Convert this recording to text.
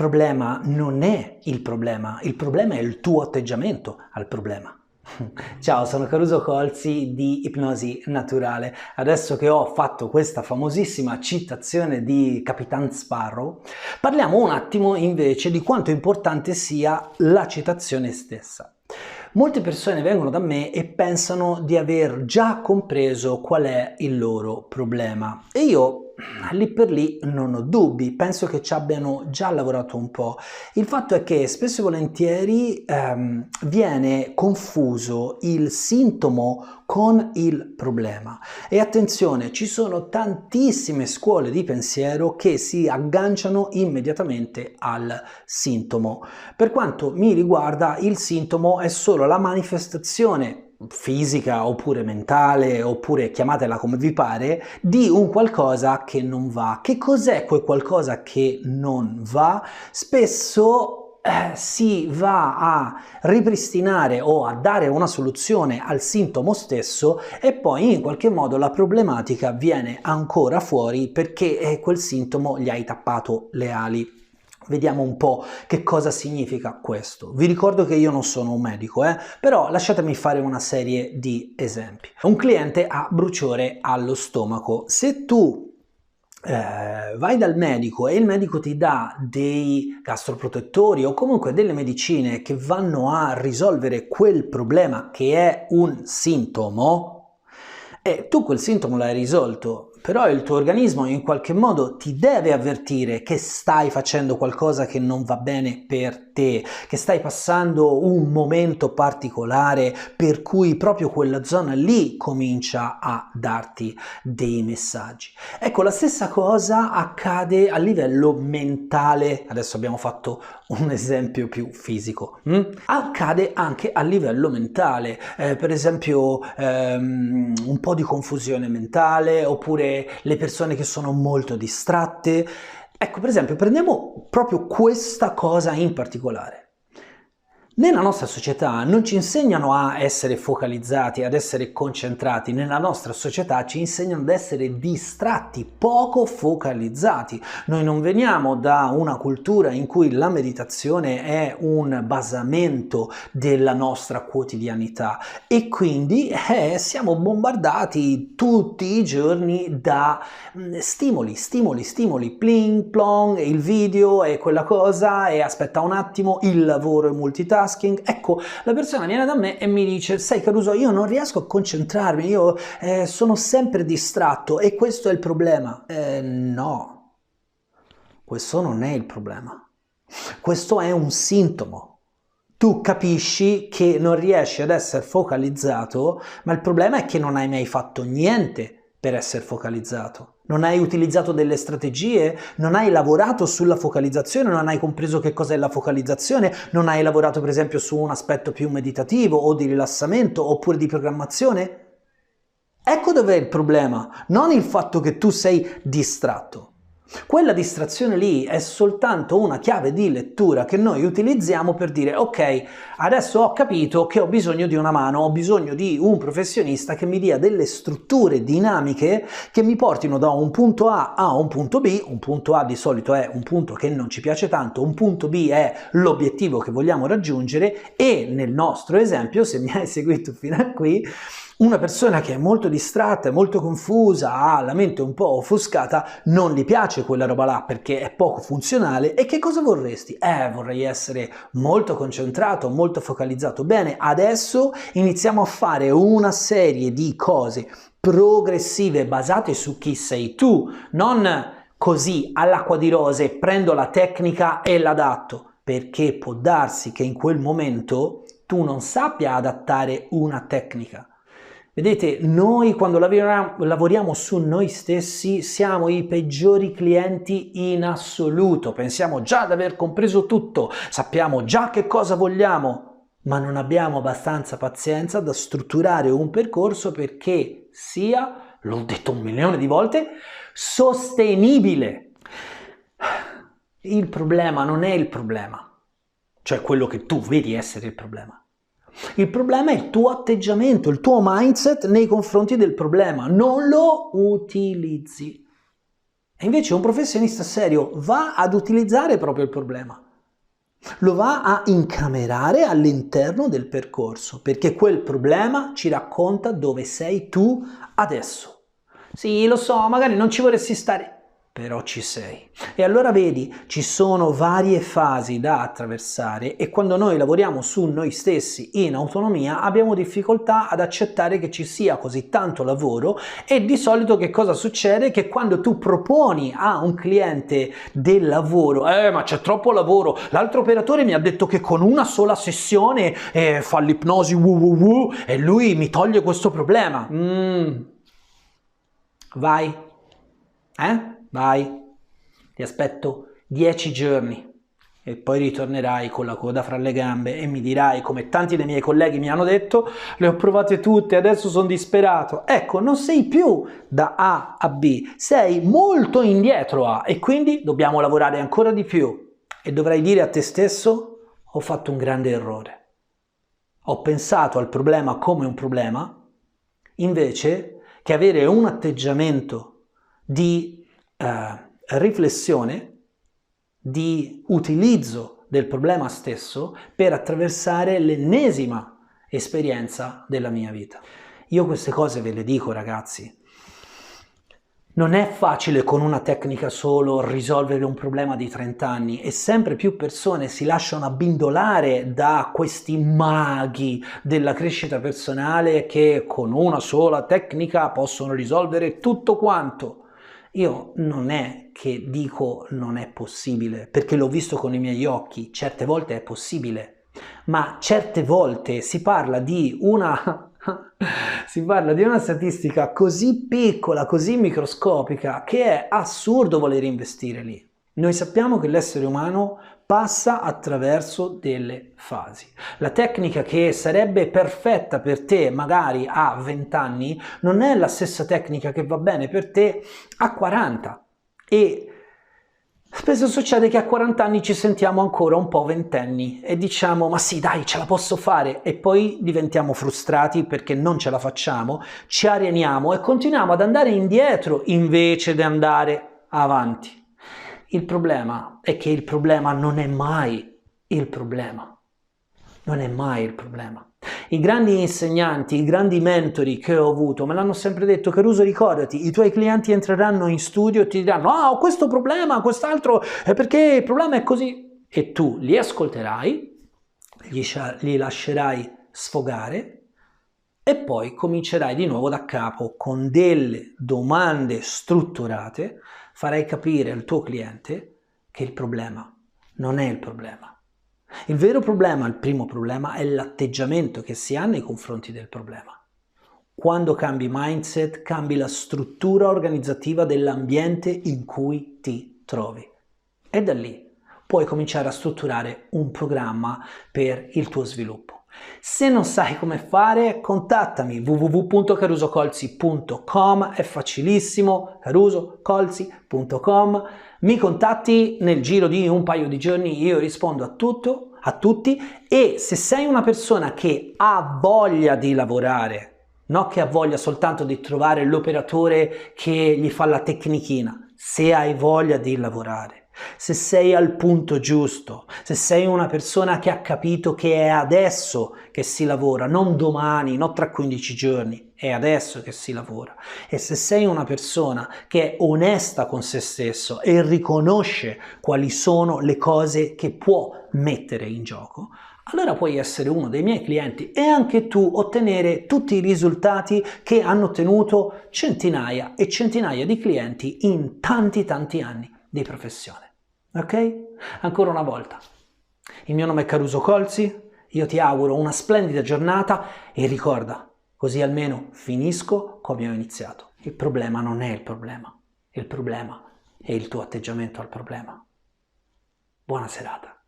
problema non è il problema è il tuo atteggiamento al problema. Ciao, sono Caruso Colzi di Ipnosi Naturale. Adesso che ho fatto questa famosissima citazione di Capitan Sparrow, parliamo un attimo invece di quanto importante sia la citazione stessa. Molte persone vengono da me e pensano di aver già compreso qual è il loro problema e io lì per lì non ho dubbi, penso che ci abbiano già lavorato un po'. Il fatto è che spesso e volentieri viene confuso il sintomo con il problema e attenzione, ci sono tantissime scuole di pensiero che si agganciano immediatamente al sintomo. Per quanto mi riguarda, il sintomo è solo la manifestazione fisica oppure mentale oppure chiamatela come vi pare di un qualcosa che non va. Che cos'è quel qualcosa che non va? Spesso si va a ripristinare o a dare una soluzione al sintomo stesso e poi in qualche modo la problematica viene ancora fuori perché quel sintomo gli hai tappato le ali. Vediamo un po' che cosa significa questo. Vi ricordo che io non sono un medico, però lasciatemi fare una serie di esempi. Un cliente ha bruciore allo stomaco. Se tu vai dal medico e il medico ti dà dei gastroprotettori o comunque delle medicine che vanno a risolvere quel problema che è un sintomo, e tu quel sintomo l'hai risolto, però il tuo organismo in qualche modo ti deve avvertire che stai facendo qualcosa che non va bene per te, che stai passando un momento particolare per cui proprio quella zona lì comincia a darti dei messaggi. Ecco, la stessa cosa accade a livello mentale. Adesso abbiamo fatto un esempio più fisico. Accade anche a livello mentale, per esempio un po' di confusione mentale oppure le persone che sono molto distratte. Ecco, per esempio, prendiamo proprio questa cosa in particolare. Nella nostra società non ci insegnano a essere focalizzati, ad essere concentrati. Nella nostra società ci insegnano ad essere distratti, poco focalizzati. Noi non veniamo da una cultura in cui la meditazione è un basamento della nostra quotidianità e quindi siamo bombardati tutti i giorni da stimoli, pling plong, il video e quella cosa e aspetta un attimo, il lavoro è multitasking. Ecco, la persona viene da me e mi dice: sai Caruso, io non riesco a concentrarmi, io sono sempre distratto e questo è il problema. No, questo non è il problema, questo è un sintomo. Tu capisci che non riesci ad essere focalizzato, ma il problema è che non hai mai fatto niente per essere focalizzato. Non hai utilizzato delle strategie, non hai lavorato sulla focalizzazione, non hai compreso che cos'è la focalizzazione, non hai lavorato per esempio su un aspetto più meditativo o di rilassamento oppure di programmazione. Ecco dov'è il problema, non il fatto che tu sei distratto. Quella distrazione lì è soltanto una chiave di lettura che noi utilizziamo per dire: ok, adesso ho capito che ho bisogno di una mano, ho bisogno di un professionista che mi dia delle strutture dinamiche che mi portino da un punto A a un punto B. Un punto A di solito è un punto che non ci piace tanto, un punto B è l'obiettivo che vogliamo raggiungere e nel nostro esempio, se mi hai seguito fino a qui, una persona che è molto distratta, è molto confusa, ha la mente un po' offuscata, non gli piace quella roba là perché è poco funzionale. E che cosa vorresti? Vorrei essere molto concentrato, molto focalizzato. Bene, adesso iniziamo a fare una serie di cose progressive basate su chi sei tu, non così all'acqua di rose, prendo la tecnica e l'adatto, perché può darsi che in quel momento tu non sappia adattare una tecnica. Vedete, noi quando lavoriamo su noi stessi siamo i peggiori clienti in assoluto, pensiamo già di aver compreso tutto, sappiamo già che cosa vogliamo, ma non abbiamo abbastanza pazienza da strutturare un percorso perché sia, l'ho detto 1.000.000 di volte, sostenibile. Il problema non è il problema, cioè quello che tu vedi essere il problema. Il problema è il tuo atteggiamento, il tuo mindset nei confronti del problema. Non lo utilizzi. E invece un professionista serio va ad utilizzare proprio il problema, lo va a incamerare all'interno del percorso, perché quel problema ci racconta dove sei tu adesso. Sì, lo so, magari non ci vorresti stare, però ci sei. E allora vedi, ci sono varie fasi da attraversare e quando noi lavoriamo su noi stessi in autonomia abbiamo difficoltà ad accettare che ci sia così tanto lavoro e di solito che cosa succede? Che quando tu proponi a un cliente del lavoro, ma c'è troppo lavoro, l'altro operatore mi ha detto che con una sola sessione fa l'ipnosi e lui mi toglie questo problema. Vai, vai, ti aspetto 10 giorni e poi ritornerai con la coda fra le gambe e mi dirai, come tanti dei miei colleghi mi hanno detto, le ho provate tutte, adesso sono disperato. Ecco, non sei più da A a B, sei molto indietro A e quindi dobbiamo lavorare ancora di più e dovrai dire a te stesso, ho fatto un grande errore. Ho pensato al problema come un problema, invece che avere un atteggiamento di riflessione, di utilizzo del problema stesso per attraversare l'ennesima esperienza della mia vita. Io queste cose ve le dico, ragazzi. Non è facile con una tecnica solo risolvere un problema di 30 anni e sempre più persone si lasciano abbindolare da questi maghi della crescita personale che con una sola tecnica possono risolvere tutto quanto. Io non è che dico non è possibile, perché l'ho visto con i miei occhi, certe volte è possibile, ma certe volte si parla di una statistica così piccola, così microscopica, che è assurdo voler investire lì. Noi sappiamo che l'essere umano passa attraverso delle fasi. La tecnica che sarebbe perfetta per te magari a 20 anni non è la stessa tecnica che va bene per te a 40 e spesso succede che a 40 anni ci sentiamo ancora un po' ventenni e diciamo ma sì dai ce la posso fare e poi diventiamo frustrati perché non ce la facciamo, ci areniamo e continuiamo ad andare indietro invece di andare avanti. Il problema è che il problema non è mai il problema. Non è mai il problema. I grandi insegnanti, i grandi mentori che ho avuto me l'hanno sempre detto: Caruso, ricordati, i tuoi clienti entreranno in studio e ti diranno ho questo problema, quest'altro, perché il problema è così. E tu li ascolterai, li lascerai sfogare e poi comincerai di nuovo da capo con delle domande strutturate, farai capire al tuo cliente che il problema non è il problema. Il vero problema, il primo problema, è l'atteggiamento che si ha nei confronti del problema. Quando cambi mindset, cambi la struttura organizzativa dell'ambiente in cui ti trovi. E da lì puoi cominciare a strutturare un programma per il tuo sviluppo. Se non sai come fare, contattami www.carusocolzi.com, è facilissimo, carusocolzi.com. Mi contatti nel giro di un paio di giorni, io rispondo a tutti e se sei una persona che ha voglia di lavorare, non che ha voglia soltanto di trovare l'operatore che gli fa la tecnichina, se hai voglia di lavorare, se sei al punto giusto, se sei una persona che ha capito che è adesso che si lavora, non domani, non tra 15 giorni, è adesso che si lavora. E se sei una persona che è onesta con se stesso e riconosce quali sono le cose che può mettere in gioco, allora puoi essere uno dei miei clienti e anche tu ottenere tutti i risultati che hanno ottenuto centinaia e centinaia di clienti in tanti anni di professione. Ok? Ancora una volta, il mio nome è Caruso Colzi, io ti auguro una splendida giornata e ricorda, così almeno finisco come ho iniziato. Il problema non è il problema è il tuo atteggiamento al problema. Buona serata.